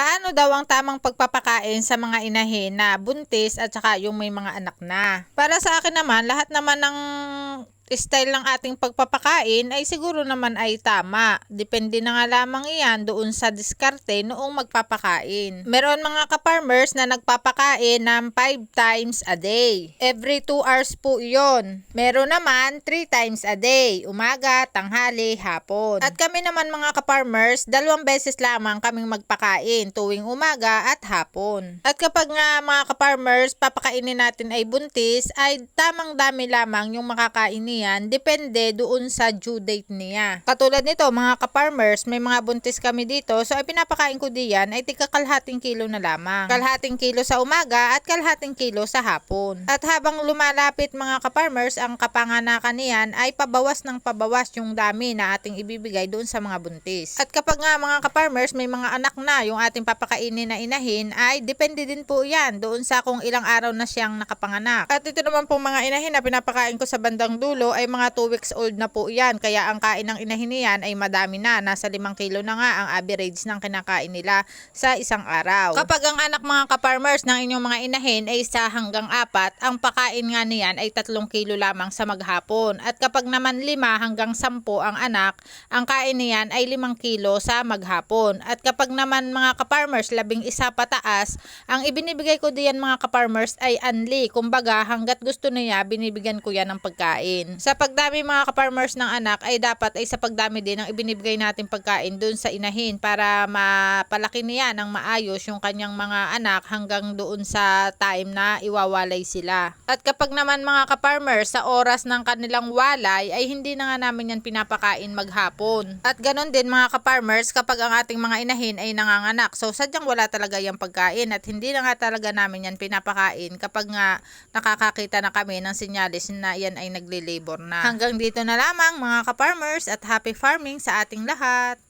Paano daw ang tamang pagpapakain sa mga inahin na buntis at saka yung may mga anak na? Para sa akin naman, lahat naman ng style ng ating pagpapakain ay siguro naman ay tama. Depende na nga lamang iyan doon sa diskarte noong magpapakain. Meron mga ka-farmers na nagpapakain ng 5 times a day. Every 2 hours po iyon. Meron naman 3 times a day. Umaga, tanghali, hapon. At kami naman mga ka-farmers, 2 beses lamang kaming magpakain tuwing umaga at hapon. At kapag nga mga ka-farmers, papakainin natin ay buntis, ay tamang dami lamang yung makakain niya. Depende doon sa due date niya. Katulad nito mga ka-farmers, may mga buntis kami dito, so ay pinapakain ko diyan ay tika kalahating kilo na lamang. Kalahating kilo sa umaga at kalahating kilo sa hapon. At habang lumalapit mga ka-farmers, ang kapanganakan niyan ay pabawas ng pabawas yung dami na ating ibibigay doon sa mga buntis. At kapag nga mga ka-farmers, may mga anak na yung ating papakainin na inahin, ay depende din po yan doon sa kung ilang araw na siyang nakapanganak. At ito naman pong mga inahin na pinapakain ko sa bandang dulo ay mga 2 weeks old na po yan. Kaya ang kain ng inahin niyan ay madami na. Nasa 5 kilo na nga ang average ng kinakain nila sa isang araw. Kapag ang anak mga ka-farmers ng inyong mga inahin ay 1 hanggang 4, ang pakain nga niyan ay 3 kilo lamang sa maghapon. At kapag naman 5 hanggang 10 ang anak, ang kain niyan ay 5 kilo sa maghapon. At kapag naman mga ka-farmers 11 pataas, ang ibinibigay ko diyan mga ka-farmers ay unli. Kumbaga hanggat gusto niya, binibigyan ko yan ng pagkain. Sa pagdami mga ka-farmers ng anak ay dapat ay sa pagdami din ang ibinibigay natin pagkain doon sa inahin para mapalaki niya ng maayos yung kanyang mga anak hanggang doon sa time na iwawalay sila. At kapag naman mga ka-farmers sa oras ng kanilang walay ay hindi na nga namin yan pinapakain maghapon. At ganon din mga ka-farmers kapag ang ating mga inahin ay nanganganak. So sadyang wala talaga yung pagkain at hindi na nga talaga namin yan pinapakain kapag nga nakakakita na kami ng sinyalis na yan ay nagle-labor na. Hanggang dito na lamang mga ka-farmers at happy farming sa ating lahat.